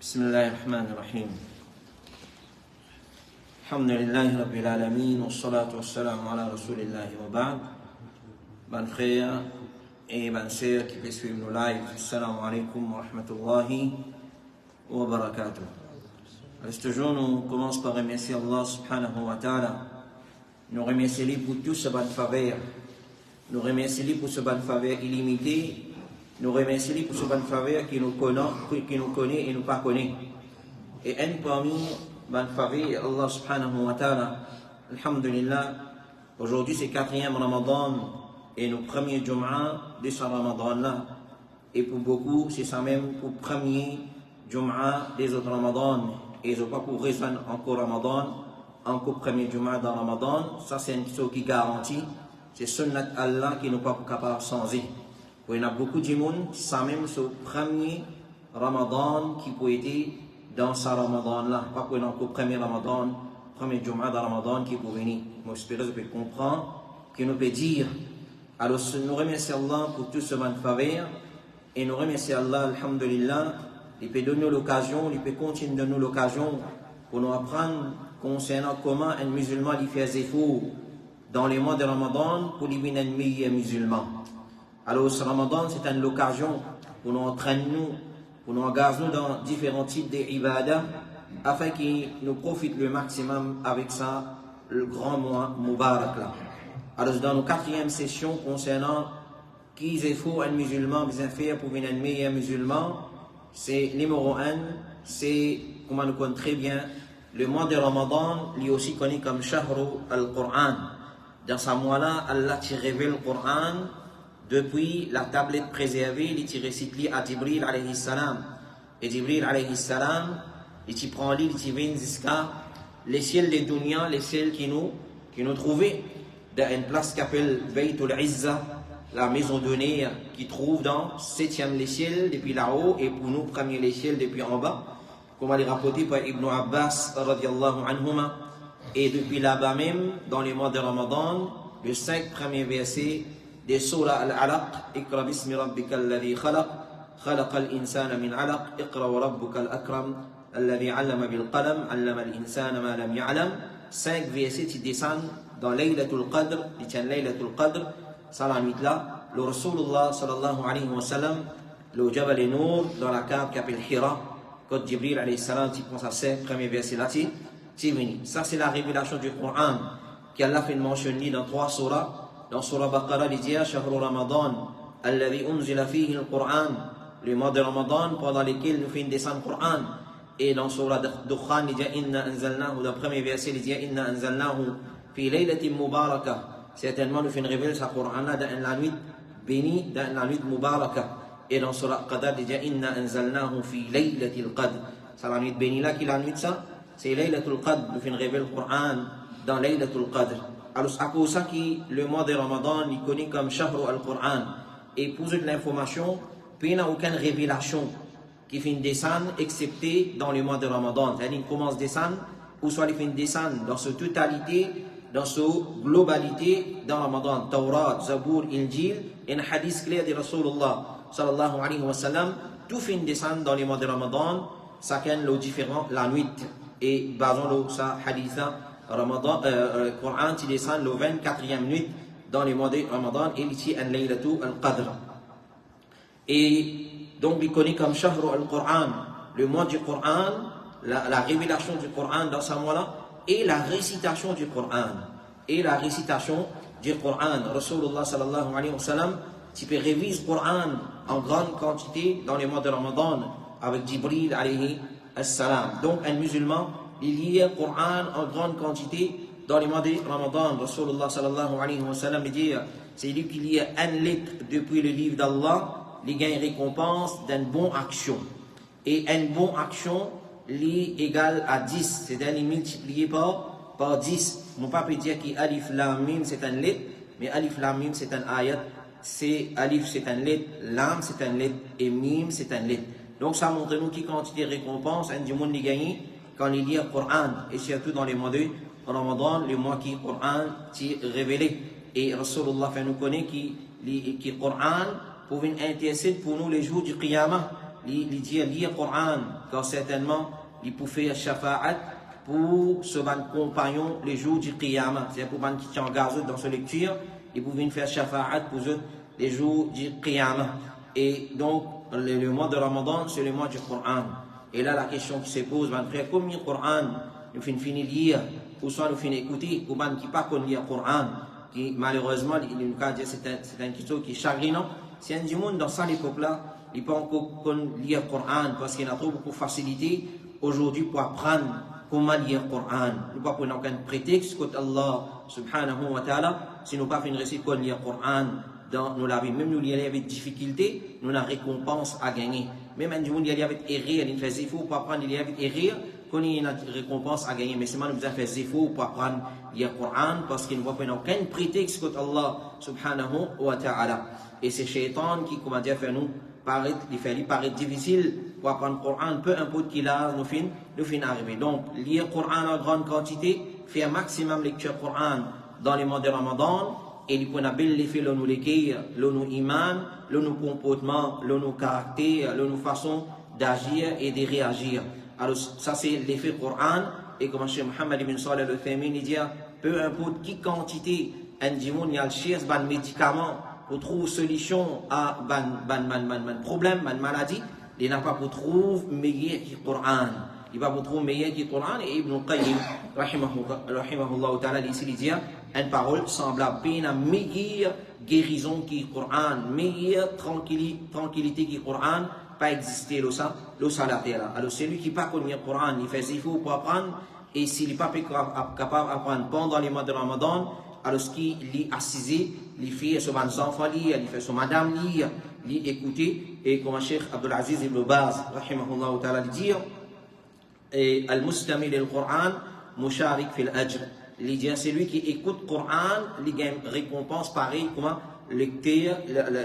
بسم الله الرحمن الرحيم الحمد لله رب العالمين والصلاة والسلام على رسول الله وبعد. Bonnes frères et bonnes sœurs qui peuvent suivre nos lives, assalamu alaikum wa rahmatullahi wa barakatuh. Ce jour, nous commençons par remercier Allah subhanahu wa ta'ala. Nous remercions lui pour tout ce bonne faveur. Nous remercions lui pour ce bonne faveur illimité. Nous remercions lui pour ce bonne faveur qui nous connaît et nous pas connaît. Et un parmi bonne faveur, Allah subhanahu wa ta'ala, alhamdulillah, aujourd'hui c'est 4e Ramadan et nos premiers Jum'a de ce Ramadan-là. Et pour beaucoup, c'est ça même pour premier Jum'a des autres Ramadan. Et ils n'ont pas pour rejoindre encore Ramadan, encore premier Jum'a dans Ramadan. Ça c'est une chose qui garantit. C'est sunnat Allah qui n'est pas capable de changer. Il y a beaucoup de monde, ça même ce premier Ramadan qui peut être dans ce Ramadan-là. Pas qu'il y a encore premier Ramadan, premier Jum'a dans Ramadan qui peut venir. Moi j'espère que vous pouvez comprendre, que nous peut dire. Alors nous remercions Allah pour tout ce bon faveur. Et nous remercions Allah, alhamdulillah. Il peut donner l'occasion, il peut continuer de donner l'occasion pour nous apprendre concernant comment un musulman lui fait des efforts dans les mois de Ramadan pour devenir un meilleur musulman. Alors ce Ramadan c'est une occasion pour nous entraîner, pour nous engager dans différents types d'ibada afin qu'il nous profite le maximum avec ça, le grand mois Mubarak là. Alors dans nos 4e session concernant qui est faux un musulman bien faire pour devenir un meilleur musulman, c'est numéro 1, c'est, comme on le connaît très bien, le mois de Ramadan, lui aussi connu comme Shahru al-Qur'an. Dans ce mois-là, Allah t'a révélé le Qur'an depuis la tablette préservée, il t'a récité à Jibril alayhi salam. Et Jibril alayhi salam, il t'a prend il t'a vient jusqu'à les ciels des dunya, les ciels qui nous trouvaient dans une place qui s'appelle Baytul Izza, la maison d'honneur qui trouve dans 7e l'échelle depuis là-haut et pour nous premier l'échelle depuis en bas, comme elle est rapporté par Ibn Abbas radiallahu anhuma. Et depuis là-bas même, dans les mois de Ramadan, le 5 premiers versets de Surah Al-Alaq, Iqra bismi rabbika alladhi khalaq, khalaqa al-insana min alaq, Iqra wa rabbuka al-akram, alladhi allama bil qalam, allama al-insana ma lam ya'lam. 5 versets qui descendent dans Laylatul Qadr, qui tient Laylatul Qadr. Ça la nuit là, le Rasulullah sallallahu alayhi wa sallam, le Jabal Nour, dans la cave qui s'appelle Hira, quand Jibril alayhi salam, qui prend sa 5 premier verset là, c'est venu. Ça c'est la révélation du Coran, qui Allah fait une mention dans 3 surahs. Dans Surah Baqarah, il dit, Shahru Ramadan, alladhi unzila fihi al-Qur'an, le mois de Ramadan, pendant lequel nous faisons descendre le Coran. Et dans Surah Dukhan, il dit, Inna anzalnahu, dans le premier verset, il dit, Inna anzalnahu fi laylatin mubarakah. Certainement, nous faisons révéler ce Coran-là dans la nuit bénie, dans la nuit mubarakah. Et dans Surah Qadr, il dit, Inna anzalnahu fi laylatil qadr. C'est la nuit bénie là qui est la nuit de ça. C'est Laylatul Qadr, nous faisons révéler le Coran dans Laylatul Qadr. Alors, à cause de ça, le mois de Ramadan, il connaît comme Shahru al-Qur'an. Et pour de l'information, il n'y a aucune révélation qui fait descendre, excepté dans le mois de Ramadan. C'est-à-dire qu'il commence à descendre, ou soit il fait descendre dans sa totalité, dans sa globalité, dans Ramadan. Taurat, Zabour, Injil, et un hadith clair de Rasulullah sallallahu alayhi wa sallam, tout fait descendre dans le mois de Ramadan, chacun le différent, la nuit. Et basons le sa hadith, Ramadan, Coran, qui descend le 24e nuit dans les mois de Ramadan, et ici, un Laylatul Qadr. Et donc, il connaît comme Shahru al-Qur'an, le mois du Coran, la révélation du Coran dans ce mois-là, et la récitation du Coran. Et la récitation du Coran. Rasulullah sallallahu alayhi wa sallam, tu peux réviser le Coran en grande quantité dans les mois de Ramadan, avec Jibril alayhi salam. Donc, un musulman, il lit le Coran en grande quantité dans les mois de Ramadan. Rasulullah sallallahu alayhi wa sallam dit, c'est lui qui lit un litre depuis le livre d'Allah, il gagne récompense d'une bonne action. Et une bonne action, li égale à 10, c'est-à-dire multiplié par 10. Mon papa peut dire qu'Alif Lam Mim c'est un lettre, mais Alif Lam Mim c'est un ayat, c'est Alif c'est un lettre, Lam c'est un lettre, et Mim c'est un lettre. Donc ça montre nous qui quantité de récompense, un du monde qui gagne quand il lit le Coran, et surtout dans les mois de Ramadan, le mois qui le Coran est révélé. Et Rasulullah fait nous connaître qui le Coran pour intercéder pour nous les jours du Qiyamah. il dit lire le Coran, car certainement, il peut faire shafa'at pour ce compagnon les jours du Qiyamah. C'est pour les qui engagent dans sa lecture, ils peuvent faire shafa'at pour eux les jours du Qiyamah. Et donc, le mois de Ramadan, c'est le mois du Coran. Et là, la question qui se pose, frère, combien de Coran nous finissons de lire, ou soit nous finissons d'écouter, ou bien qui ne pas qu'on lit le Coran, qui malheureusement, c'est une question qui est chagrinante. Si un du monde dans ça l'époque-là, il ne peut pas encore lire le Coran, parce qu'il y a trop beaucoup de facilité aujourd'hui pour apprendre comment lire le Coran. Nous ne pouvons pas aucun prétexte contre Allah subhanahu wa ta'ala, si nous ne pouvons pas une récite pour lire le Coran. Dans nos lavis, même nous y aller avec difficulté, nous avons récompense à gagner. Même un du monde y aller avec erreur, il fait zéro pour apprendre à lire avec erreur, qu'on y a une récompense à gagner. Mais c'est moi nous avons fait zéro pour apprendre à lire le Coran, parce qu'il ne voit pas aucun prétexte contre Allah subhanahu wa ta'ala. Et c'est Shaitan qui, comment dire, fait nous paraître, il paraît difficile pour apprendre le Coran, peu importe qu'il a, nous fin arriver. Donc, lire le Coran en grande quantité, faire maximum lecture du Coran dans les mois de Ramadan, et il peut bel l'effet le nous l'équerre, le nous iman, le nous comportement, le nous caractère, le nous façon d'agir et de réagir. Alors ça c'est l'effet Coran, et comme Cheikh Mohammed ibn Salih al-Uthaymin dit, peu importe qui quantité un dimon y a le cherche ban médicament pour trouver solution à ban problème, ban maladie, il n'a pas pour trouver meilleur que le Coran. Il va vous trouver meilleur que le Coran, et Ibn Qayyim rahimahullah ta'ala ici dit une parole semblable, une meilleure guérison que le Coran, meilleure tranquillité que le Coran, pas exister le salat. Alors celui qui n'a pas connu le Coran, il fait il faut pour apprendre, et s'il n'est pas capable d'apprendre pendant les mois de Ramadan, alors ce qu'il lit assisé, il fait son enfant lire, il fait son madame lire, il écouter, et comme Cheikh Abdul Aziz ibn Baz rahimahullah ta'ala dit, et al-mustami lil Coran musharik fil ajr. C'est lui qui écoute le Coran, il gagne récompense pareil comment lecteur,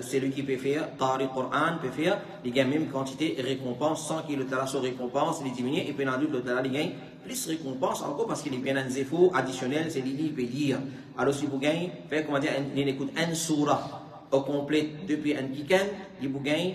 celui qui peut faire Tari Coran peut faire, il gagne même quantité de récompense sans qu'il ait sa récompense, il diminue, et puis dans le il gagne plus récompense encore parce qu'il est bien un zéfo additionnel, c'est lui qui peut lire. Alors si vous gagnez, faire comment dire, il écoute un surah au complet depuis un week-end, il vous gagne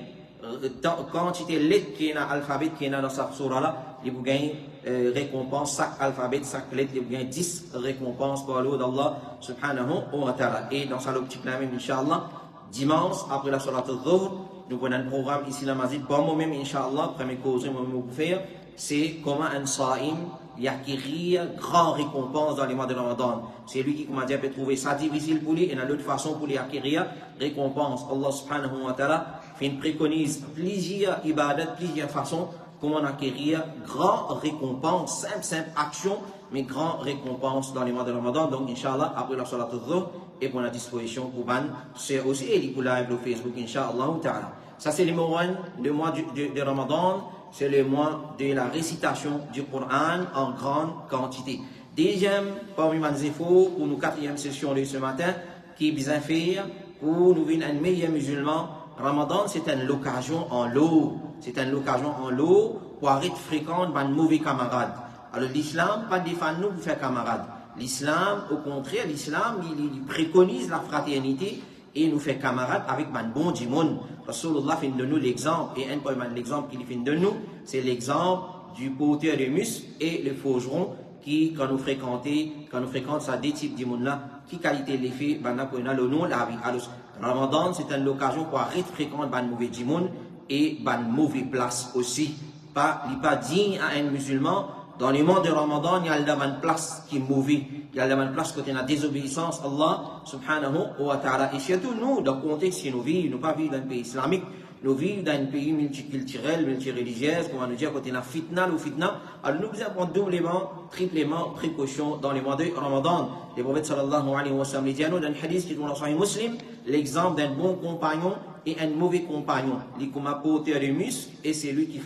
quantité de lettres qui est dans l'alphabet qui est dans cette surah-là, il vous gagne récompense, chaque alphabet, chaque lettre, il vous gagne 10 récompenses pour l'eau d'Allah subhanahu wa ta'ala. Et dans sa optique là même, Inch'Allah, dimanche, après la salat al-dhuhr, nous prenons un programme ici dans la masjid, pour moi-même, Inch'Allah, première cause que je vais faire, c'est comment un saïm y acquérir grand récompense dans les mois de Ramadan. C'est lui qui, comment dire, peut trouver ça difficile pour lui, et dans l'autre façon pour lui acquérir récompense. Allah subhanahu wa ta'ala préconise plusieurs ibadat, plusieurs façons comment acquérir grand récompense, simple action, mais grand récompense dans les mois de Ramadan. Donc, Inch'Allah, après la salat al-dhuhr, et pour la disposition pour ban, c'est aussi et pour live le Facebook, Inch'Allah ta'ala. Ça, c'est le mois de Ramadan, c'est le mois de la récitation du Coran en grande quantité. Deuxième, parmi les efforts, pour nos quatrième session de ce matin, qui est bien fait pour nous venir un meilleur musulman. Ramadan, c'est une occasion en lot. C'est une occasion en lot pour arrêter fréquenter de mauvais camarades. Alors l'islam, pas défendre nous pour faire camarades. L'islam, au contraire, l'islam, il préconise la fraternité et nous fait camarades avec un bon djimoun. Rasulullah fait de nous l'exemple, et un peu l'exemple qu'il fait de nous, c'est l'exemple du porteur de muscles et le forgeron qui, quand nous fréquentons ça, des types djimoun-là, qui qualité les fait, le nom, la vie. Alors, Ramadan, c'est une occasion pour arrêter fréquenter un mauvais djimoun et une mauvaise place aussi. Il n'est pas digne à un musulman. Dans les mois de Ramadan, il y a une place qui est mauvaise. Il y a une place côté de la désobéissance à Allah subhanahu wa ta'ala. Et surtout nous, dans le contexte que nous vivons, nous ne vivons pas dans un pays islamique, nous vivons dans un pays multiculturel, multireligieux, comment nous dire, côté de la fitna ou fitna. Alors nous devons prendre doublement, triplement précaution dans les mois de Ramadan. Le prophète sallallahu alayhi wa sallam dit à nous dans un hadith qui est dans le Sahih Muslim, l'exemple d'un bon compagnon et un mauvais compagnon. Il est comme un porteur de muscles et c'est lui qui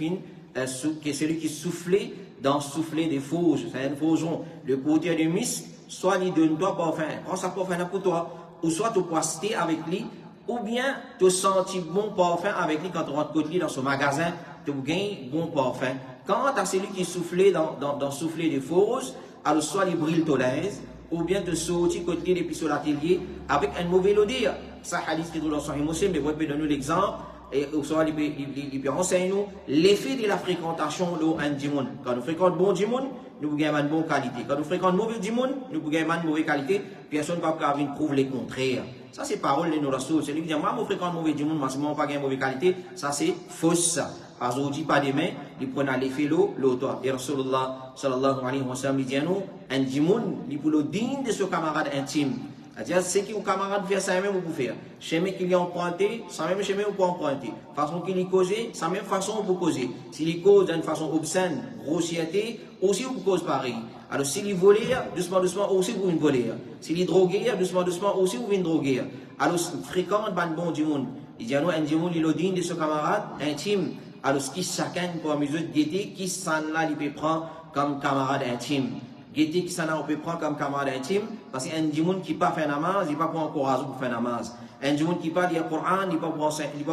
celui qui soufflait dans souffler des fauges. C'est un faujon. Le porteur de muscles, soit il donne toi parfum, prends ça parfum pour toi, ou soit tu peux citer avec lui, ou bien tu sens bon parfum avec lui quand tu rentres côté dans son magasin, tu gagnes bon parfum. Quand tu as celui qui soufflait dans souffler des fauges, alors soit il brille ton l'aise, ou bien tu sortis côté depuis sur l'atelier avec un mauvais odeur. Ça, hadith qui est dans le Sahih Muslim, mais vous pouvez donner l'exemple et soit il peut enseigner nous l'effet de la fréquentation de un djimoun. Quand nous fréquentons bon djimoun, nous pouvons avoir une bonne qualité. Quand nous fréquentons mauvais djimoun, nous pouvons avoir une mauvaise qualité. Personne ne va venir prouver le contraire. Ça, c'est parole de nos rasoul. Celui qui dit, moi, je fréquente mauvais djimoun, moi, c'est moi, pas une mauvaise qualité. Ça, c'est fausse. Parce qu'on dit pas demain, il prend l'effet l'autre. Et Rasulullah, sallallahu alayhi wa sallam, il dit à nous, un djimoun, il pour le digne de ce camarade intime. C'est-à-dire, c'est qui ou camarade fait ça même, vous pouvez faire. Chemin qu'il y a emprunté, ça même chemin vous pouvez emprunter. Façon qu'il y cause, ça même façon vous causer. S'il cause d'une façon obscène, grossièreté, aussi vous cause pareil. Alors, s'il vole, doucement, doucement, aussi vous venez voler. S'il drogué, doucement, doucement, aussi vous venez droguer. Alors, fréquente, ban bon du monde. Il dit à nous, un du monde, il est digne de ce camarade intime. Alors, ce qui chacun, pour mesure de guetter, qui s'en là, il peut prendre comme camarade intime. Guetter qui s'en a, on peut prendre comme camarade intime, parce qu'un djimoun qui pas fait namaz, il pas pour encourager pour faire namaz. Un djimoun qui pas lire le Coran, il pas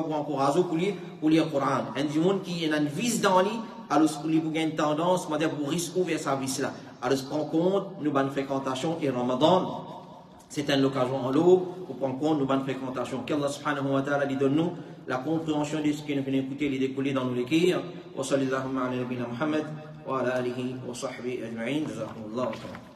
pour encourager pour lire le Coran. Un djimoun qui a une vis dans lui, alors il a une tendance, pour risquer vers sa vis là. Alors, se prend compte, nous bonne fréquentation et Ramadan, c'est une occasion en l'eau pour prendre compte nous bonne fréquentation. Qu'Allah subhanahu wa ta'ala lui donne nous la compréhension de ce que nous venons écouter, les découler dans nos l'écrire. Wa sallallahu ala nabina Muhammad wa ala alihi wa sahbihi ajma'in. Jazakumullahu khairan.